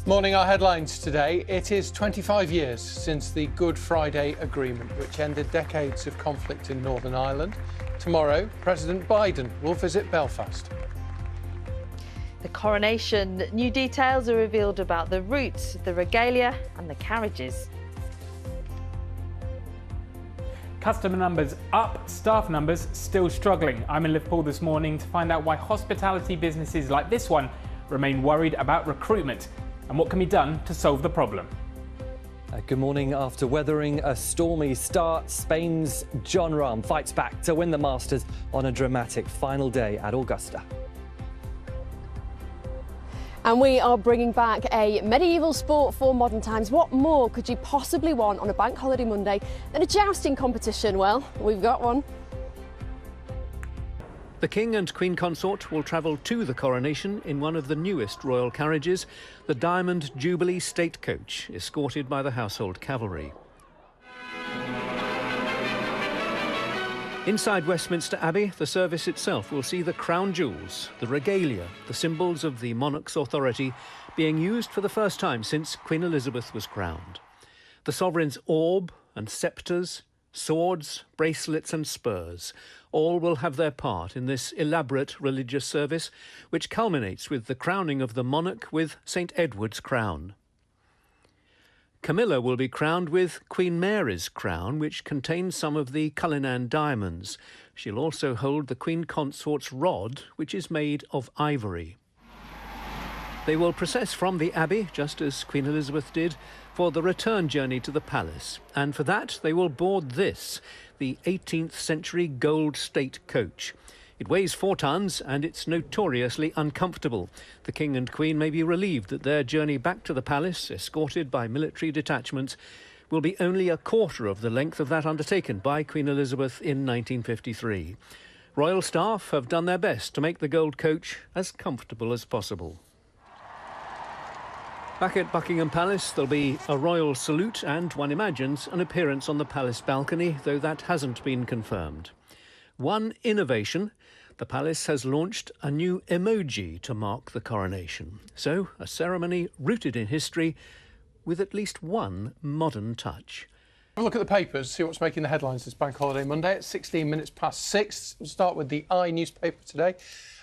Morning, our headlines today. It is 25 years since the Good Friday Agreement, which ended decades of conflict in Northern Ireland. Tomorrow, President Biden will visit Belfast. The coronation. New details are revealed about the route, the regalia and the carriages. Customer numbers up, staff numbers still struggling. I'm in Liverpool this morning to find out why hospitality businesses like this one remain worried about recruitment and what can be done to solve the problem. Good morning. After weathering a stormy start, Spain's Jon Rahm fights back to win the Masters on a dramatic final day at Augusta. And we are bringing back a medieval sport for modern times. What more could you possibly want on a bank holiday Monday than a jousting competition? Well, we've got one. The King and Queen Consort will travel to the coronation in one of the newest royal carriages, the Diamond Jubilee State Coach, escorted by the Household Cavalry. Inside Westminster Abbey, the service itself will see the crown jewels, the regalia, the symbols of the monarch's authority, being used for the first time since Queen Elizabeth was crowned. The sovereign's orb and sceptres, swords, bracelets and spurs, all will have their part in this elaborate religious service, which culminates with the crowning of the monarch with St Edward's crown. Camilla will be crowned with Queen Mary's crown, which contains some of the Cullinan diamonds. She'll also hold the Queen Consort's rod, which is made of ivory. They will process from the Abbey, just as Queen Elizabeth did, for the return journey to the palace. And for that, they will board this, the 18th century gold state coach. It weighs 4 tons and it's notoriously uncomfortable. The King and Queen may be relieved that their journey back to the palace, escorted by military detachments, will be only a quarter of the length of that undertaken by Queen Elizabeth in 1953. Royal staff have done their best to make the gold coach as comfortable as possible. Back at Buckingham Palace, there'll be a royal salute and, one imagines, an appearance on the palace balcony, though that hasn't been confirmed. One innovation: the palace has launched a new emoji to mark the coronation. So, a ceremony rooted in history with at least one modern touch. Have a look at the papers, see what's making the headlines this Bank Holiday Monday at 16 minutes past 6. We'll start with the newspaper today.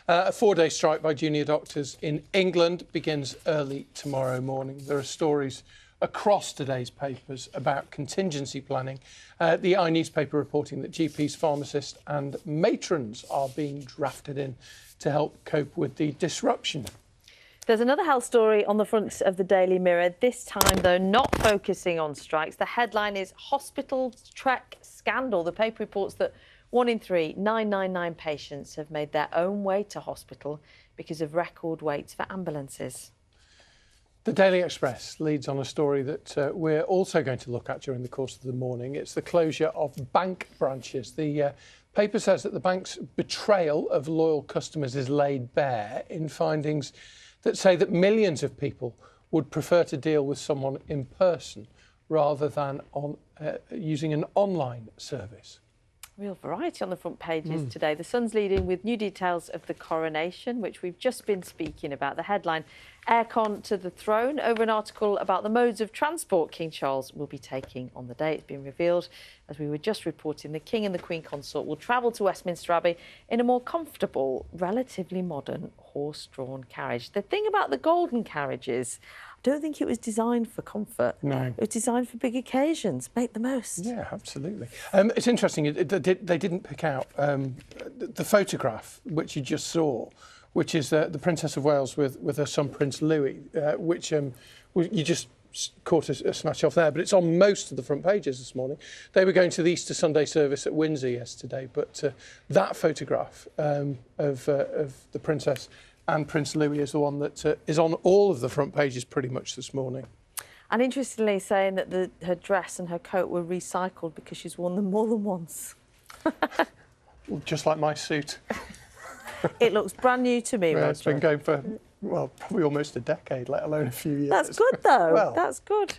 A 4-day strike by junior doctors in England begins early tomorrow morning. There are stories across today's papers about contingency planning. The newspaper reporting that GPs, pharmacists and matrons are being drafted in to help cope with the disruption. There's another health story on the front of the Daily Mirror, this time, though, not focusing on strikes. The headline is Hospital Trek Scandal. The paper reports that 1 in 3 999 patients have made their own way to hospital because of record waits for ambulances. The Daily Express leads on a story that we're also going to look at during the course of the morning. It's the closure of bank branches. The paper says that the bank's betrayal of loyal customers is laid bare in findings that say that millions of people would prefer to deal with someone in person rather than using an online service. Real variety on the front pages today. The Sun's leading with new details of the coronation, which we've just been speaking about. The headline, Aircon to the throne, over an article about the modes of transport King Charles will be taking on the day. It's been revealed, as we were just reporting, the King and the Queen Consort will travel to Westminster Abbey in a more comfortable, relatively modern horse-drawn carriage. The thing about the golden carriages, I don't think it was designed for comfort. No. It was designed for big occasions. Make the most. Yeah, absolutely. It's interesting, they didn't pick out the photograph which you just saw, which is the Princess of Wales with her son Prince Louis, which you just caught a snatch off there, but it's on most of the front pages this morning. They were going to the Easter Sunday service at Windsor yesterday, but that photograph of the Princess and Prince Louis is the one that is on all of the front pages pretty much this morning. And interestingly, saying that her dress and her coat were recycled because she's worn them more than once. Well, just like my suit. It looks brand new to me, Yeah, Roger. it's been going for, well, probably almost a decade, let alone a few years. That's good, though. Well, that's good.